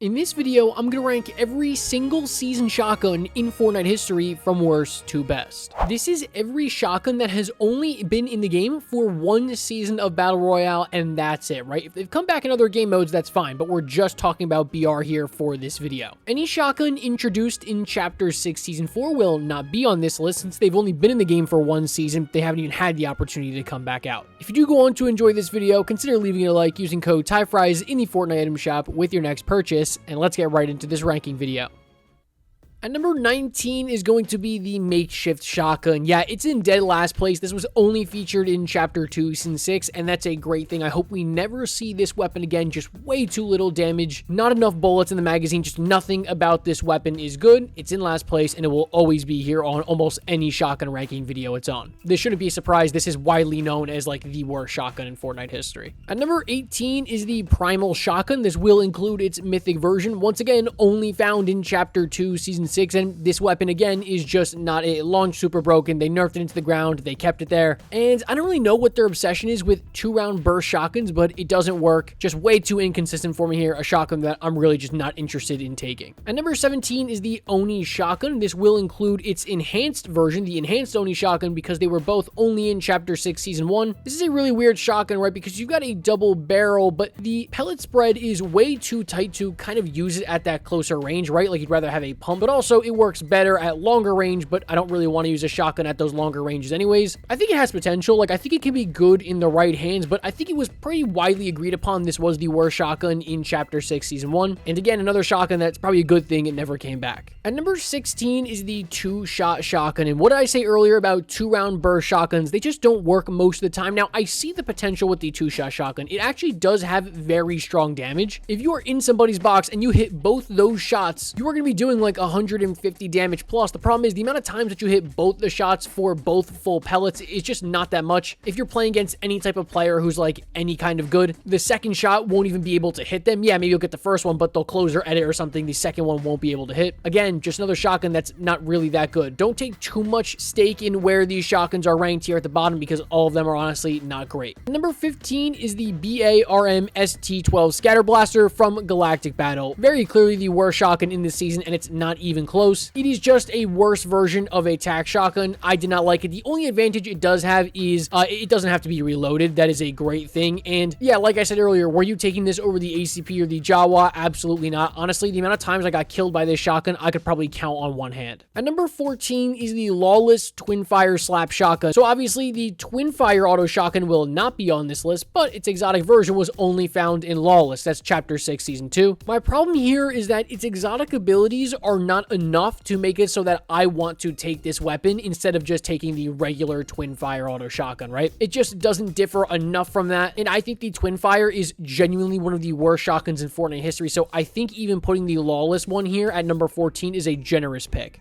In this video, I'm going to rank every single season shotgun in Fortnite history from worst to best. This is every shotgun that has only been in the game for one season of Battle Royale, and that's it, right? If they've come back in other game modes, that's fine, but we're just talking about BR here for this video. Any shotgun introduced in Chapter 6 Season 4 will not be on this list since they've only been in the game for one season. They haven't even had the opportunity to come back out. If you do go on to enjoy this video, consider leaving it a like using code TYFRYZ in the Fortnite item shop with your next purchase. And let's get right into this ranking video. At number 19 is going to be the makeshift shotgun. Yeah, it's in dead last place. This was only featured in Chapter 2, Season 6, and that's a great thing. I hope we never see this weapon again. Just way too little damage, not enough bullets in the magazine, just nothing about this weapon is good. It's in last place, and it will always be here on almost any shotgun ranking video it's on. This shouldn't be a surprise. This is widely known as like the worst shotgun in Fortnite history. At number 18 is the Primal Shotgun. This will include its mythic version. Once again, only found in Chapter 2, Season 6, and this weapon again is just not a launch super broken. They nerfed it into the ground, they kept it there, and I don't really know what their obsession is with 2-round burst shotguns, but it doesn't work. Just way too inconsistent for me here, a shotgun that I'm really just not interested in taking. At number 17 is the Oni Shotgun. This will include its enhanced version, the enhanced Oni Shotgun, because they were both only in Chapter 6 Season 1. This is a really weird shotgun, right, because you've got a double barrel, but the pellet spread is way too tight to kind of use it at that closer range, right? Like you'd rather have a pump, but also it works better at longer range, but I don't really want to use a shotgun at those longer ranges anyways. I think it has potential. Like, I think it can be good in the right hands, but I think it was pretty widely agreed upon this was the worst shotgun in Chapter 6 Season 1. And again, another shotgun that's probably a good thing it never came back. At number 16 is the 2-shot shotgun. And what did I say earlier about 2-round burst shotguns? They just don't work most of the time. Now, I see the potential with the 2-shot shotgun. It actually does have very strong damage. If you are in somebody's box and you hit both those shots, you are going to be doing like 150 damage plus. The problem is the amount of times that you hit both the shots for both full pellets is just not that much. If you're playing against any type of player who's like any kind of good, the second shot won't even be able to hit them. Yeah, maybe you'll get the first one, but they'll close their edit or something. The second one won't be able to hit. Again, just another shotgun that's not really that good. Don't take too much stake in where these shotguns are ranked here at the bottom because all of them are honestly not great. Number 15 is the BARM ST12 Scatter Blaster from Galactic Battle. Very clearly the worst shotgun in this season, and it's not even close. It is just a worse version of a tac shotgun. I did not like it. The only advantage it does have is it doesn't have to be reloaded. That is a great thing. And yeah, like I said earlier, were you taking this over the ACP or the Jawa? Absolutely not. Honestly, the amount of times I got killed by this shotgun, I could probably count on one hand. At number 14 is the Lawless Twin Fire Slap Shotgun. So obviously the Twin Fire Auto Shotgun will not be on this list, but its exotic version was only found in Lawless. That's Chapter 6 Season 2. My problem here is that its exotic abilities are not enough to make it so that I want to take this weapon instead of just taking the regular Twin Fire Auto Shotgun, right? It just doesn't differ enough from that, and I think the Twin Fire is genuinely one of the worst shotguns in Fortnite history, so I think even putting the Lawless one here at number 14 is a generous pick.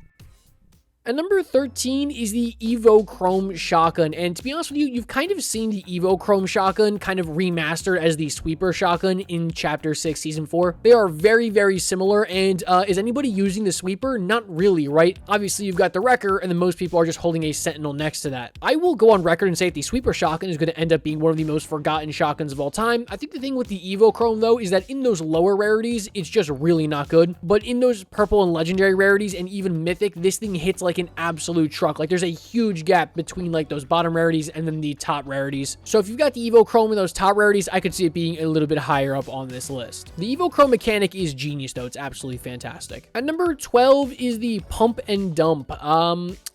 At number 13 is the Evo Chrome Shotgun, and to be honest with you, you've kind of seen the Evo Chrome Shotgun kind of remastered as the Sweeper Shotgun in Chapter 6 Season 4. They are very, very similar, and is anybody using the Sweeper? Not really, right? Obviously, you've got the Wrecker, and then most people are just holding a Sentinel next to that. I will go on record and say that the Sweeper Shotgun is going to end up being one of the most forgotten shotguns of all time. I think the thing with the Evo Chrome, though, is that in those lower rarities, it's just really not good, but in those purple and legendary rarities, and even mythic, this thing hits like an absolute truck. Like, there's a huge gap between like those bottom rarities and then the top rarities. So if you've got the Evo Chrome in those top rarities, I could see it being a little bit higher up on this list. The Evo Chrome mechanic is genius, though. It's absolutely fantastic. At number 12 is the Pump and Dump.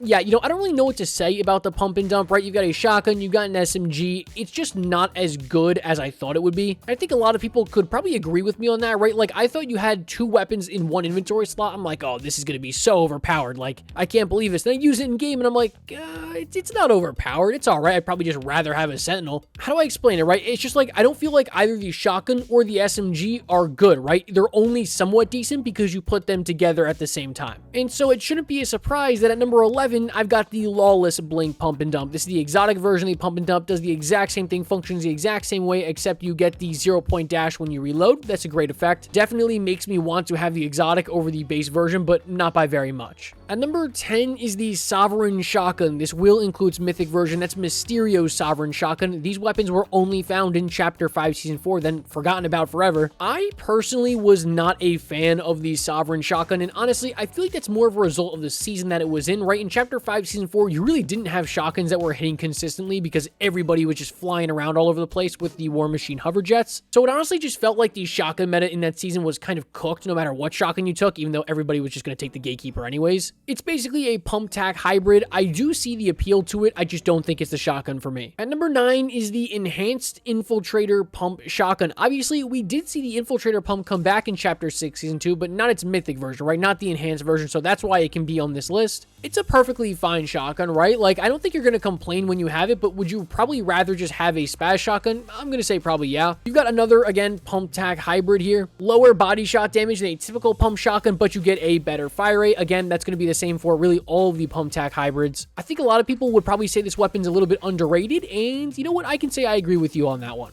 Yeah, you know, I don't really know what to say about the Pump and Dump, right? You've got a shotgun, you've got an SMG. It's just not as good as I thought it would be. I think a lot of people could probably agree with me on that, right? Like, I thought you had 2 weapons in one inventory slot. I'm like, oh, this is going to be so overpowered. Like, I can't believe this. Then I use it in game and I'm like, it's not overpowered. It's all right. I'd probably just rather have a Sentinel. How do I explain it, right? It's just like, I don't feel like either the shotgun or the SMG are good, right? They're only somewhat decent because you put them together at the same time. And so it shouldn't be a surprise that at number 11, I've got the Lawless Blink Pump and Dump. This is the exotic version of the Pump and Dump. Does the exact same thing, functions the exact same way, except you get the 0-point dash when you reload. That's a great effect. Definitely makes me want to have the exotic over the base version, but not by very much. At number 10 10 is the Sovereign Shotgun. This will includes Mythic version. That's Mysterio's Sovereign Shotgun. These weapons were only found in Chapter 5, Season 4, then forgotten about forever. I personally was not a fan of the Sovereign Shotgun, and honestly, I feel like that's more of a result of the season that it was in, right? In Chapter 5, Season 4, you really didn't have shotguns that were hitting consistently because everybody was just flying around all over the place with the War Machine hover jets. So it honestly just felt like the shotgun meta in that season was kind of cooked no matter what shotgun you took, even though everybody was just going to take the Gatekeeper anyways. It's basically a pump tack hybrid. I do see the appeal to it. I just don't think it's the shotgun for me. At number 9 is the Enhanced Infiltrator Pump Shotgun. Obviously, we did see the Infiltrator Pump come back in Chapter 6, Season 2, but not its Mythic version, right? Not the enhanced version, so that's why it can be on this list. It's a perfectly fine shotgun, right? Like, I don't think you're going to complain when you have it, but would you probably rather just have a spaz shotgun? I'm going to say probably yeah. You've got another, again, pump tack hybrid here. Lower body shot damage than a typical pump shotgun, but you get a better fire rate. Again, that's going to be the same for really all of the pump tack hybrids. I think a lot of people would probably say this weapon's a little bit underrated, and you know what? I can say I agree with you on that one.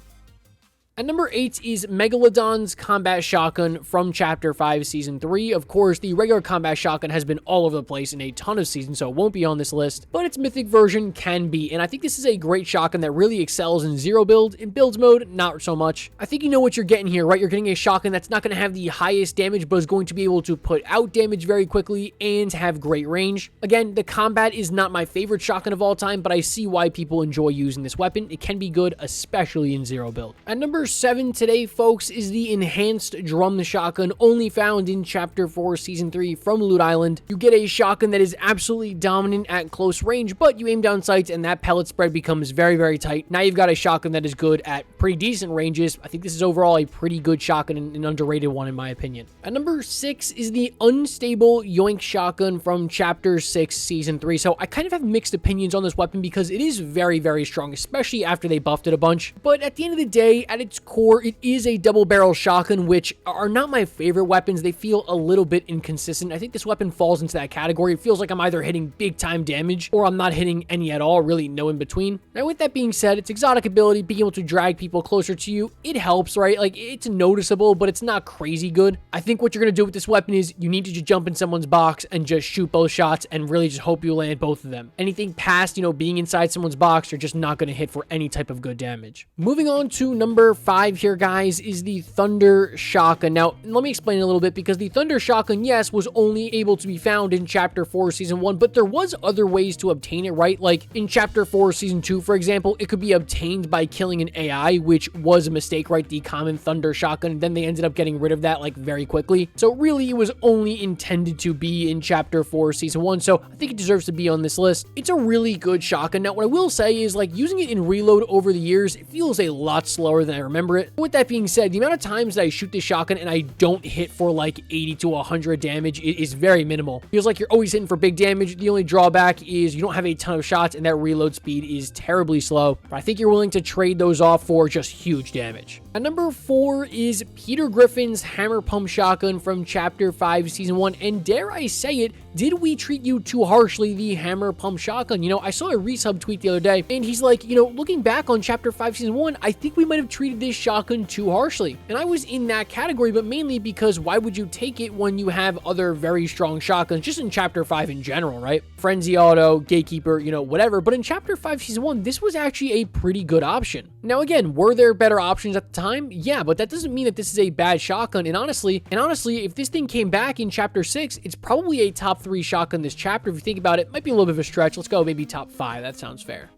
At number 8 is Megalodon's Combat Shotgun from Chapter 5, Season 3. Of course, the regular combat shotgun has been all over the place in a ton of seasons, so it won't be on this list, but its Mythic version can be, and I think this is a great shotgun that really excels in zero build. In builds mode, not so much. I think you know what you're getting here, right? You're getting a shotgun that's not going to have the highest damage, but is going to be able to put out damage very quickly and have great range. Again, the combat is not my favorite shotgun of all time, but I see why people enjoy using this weapon. It can be good, especially in zero build. At number 7 today, folks, is the Enhanced Drum Shotgun, only found in Chapter 4, Season 3 from Loot Island. You get a shotgun that is absolutely dominant at close range, but you aim down sights and that pellet spread becomes very, very tight. Now you've got a shotgun that is good at pretty decent ranges. I think this is overall a pretty good shotgun and an underrated one in my opinion. At number 6 is the Unstable Yoink Shotgun from Chapter 6, Season 3. So I kind of have mixed opinions on this weapon because it is very, very strong, especially after they buffed it a bunch. But at the end of the day, at its core, it is a double barrel shotgun, which are not my favorite weapons. They feel a little bit inconsistent. I think this weapon falls into that category. It feels like I'm either hitting big time damage or I'm not hitting any at all, really no in between. Now with that being said, its exotic ability, being able to drag people closer to you, it helps, right? Like it's noticeable, but it's not crazy good. I think what you're going to do with this weapon is you need to just jump in someone's box and just shoot both shots and really just hope you land both of them. Anything past, being inside someone's box, you're just not going to hit for any type of good damage. Moving on to number 5 here, guys, is the Thunder Shotgun. Now, let me explain a little bit because the Thunder Shotgun, yes, was only able to be found in Chapter 4, Season 1, but there was other ways to obtain it, right? Like in Chapter 4, Season 2, for example, it could be obtained by killing an AI, which was a mistake, right? The common Thunder Shotgun. Then they ended up getting rid of that like very quickly. So really, it was only intended to be in Chapter 4, Season 1. So I think it deserves to be on this list. It's a really good shotgun. Now, what I will say is like using it in reload over the years, it feels a lot slower than I remember it. With that being said, the amount of times that I shoot this shotgun and I don't hit for like 80 to 100 damage is very minimal. Feels like you're always hitting for big damage. The only drawback is you don't have a ton of shots and that reload speed is terribly slow. But I think you're willing to trade those off for just huge damage. At number 4 is Peter Griffin's Hammer Pump Shotgun from Chapter 5, Season 1. And dare I say it, did we treat you too harshly, the Hammer Pump Shotgun? I saw a resub tweet the other day, and he's like, looking back on Chapter 5, Season 1, I think we might have treated this shotgun too harshly. And I was in that category, but mainly because why would you take it when you have other very strong shotguns, just in Chapter 5 in general, right? Frenzy Auto, Gatekeeper, whatever. But in Chapter 5, Season 1, this was actually a pretty good option. Now, again, were there better options at the time? Yeah, but that doesn't mean that this is a bad shotgun. And honestly, if this thing came back in Chapter 6, it's probably a top 3 shotgun this chapter. If you think about it, might be a little bit of a stretch. Let's go maybe top 5. That sounds fair.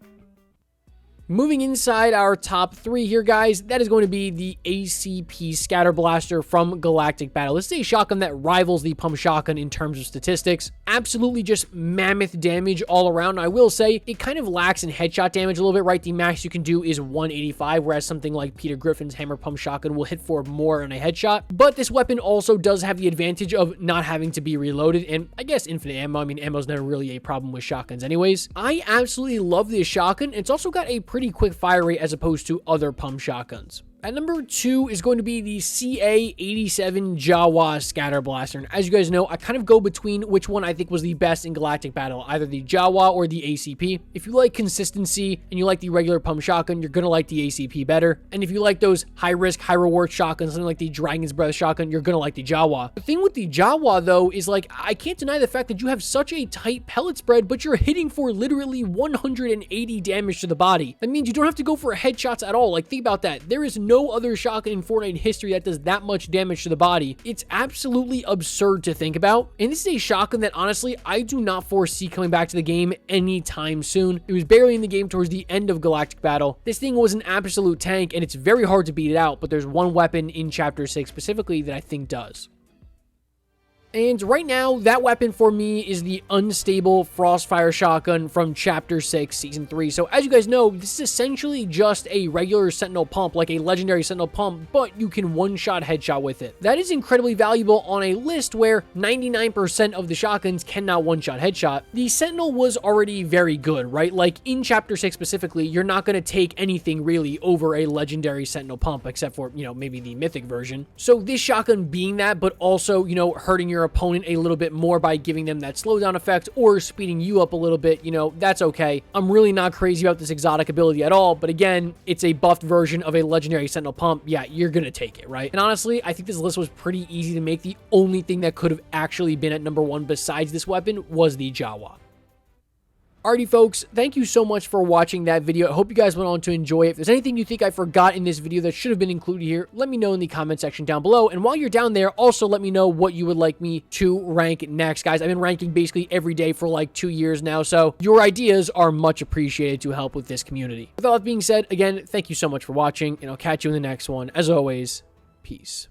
Moving inside our top 3 here, guys, that is going to be the ACP Scatter Blaster from Galactic Battle. This is a shotgun that rivals the pump shotgun in terms of statistics. Absolutely just mammoth damage all around. I will say it kind of lacks in headshot damage a little bit, right? The max you can do is 185, whereas something like Peter Griffin's Hammer Pump Shotgun will hit for more on a headshot. But this weapon also does have the advantage of not having to be reloaded, and I guess infinite ammo. I mean, ammo's never really a problem with shotguns anyways. I absolutely love this shotgun. It's also got a pretty quick fire rate as opposed to other pump shotguns. At number 2 is going to be the CA-87 Jawa Scatter Blaster. And as you guys know, I kind of go between which one I think was the best in Galactic Battle, either the Jawa or the ACP. If you like consistency and you like the regular pump shotgun, you're going to like the ACP better. And if you like those high risk, high reward shotguns, something like the Dragon's Breath shotgun, you're going to like the Jawa. The thing with the Jawa, though, is like, I can't deny the fact that you have such a tight pellet spread, but you're hitting for literally 180 damage to the body. That means you don't have to go for headshots at all. Like, think about that. There is no other shotgun in Fortnite history that does that much damage to the body. It's absolutely absurd to think about. And this is a shotgun that, honestly, I do not foresee coming back to the game anytime soon. It was barely in the game towards the end of Galactic Battle. This thing was an absolute tank, and it's very hard to beat it out, but there's one weapon in Chapter 6 specifically that I think does. And right now, that weapon for me is the unstable Frostfire shotgun from Chapter 6, Season 3. So as you guys know, this is essentially just a regular Sentinel pump, like a legendary Sentinel pump, but you can one-shot headshot with it. That is incredibly valuable on a list where 99% of the shotguns cannot one-shot headshot. The Sentinel was already very good, right? Like in Chapter 6 specifically, you're not going to take anything really over a legendary Sentinel pump, except for, maybe the mythic version. So this shotgun being that, but also, hurting your opponent a little bit more by giving them that slowdown effect or speeding you up a little bit, that's okay. I'm really not crazy about this exotic ability at all, but again, it's a buffed version of a legendary Sentinel pump. Yeah, you're gonna take it, right? And honestly, I think this list was pretty easy to make. The only thing that could have actually been at number 1 besides this weapon was the Jawa. Alrighty, folks, thank you so much for watching that video. I hope you guys went on to enjoy it. If there's anything you think I forgot in this video that should have been included here, let me know in the comment section down below. And while you're down there, also let me know what you would like me to rank next, guys. I've been ranking basically every day for like 2 years now, so your ideas are much appreciated to help with this community. With all that being said, again, thank you so much for watching, and I'll catch you in the next one. As always, peace.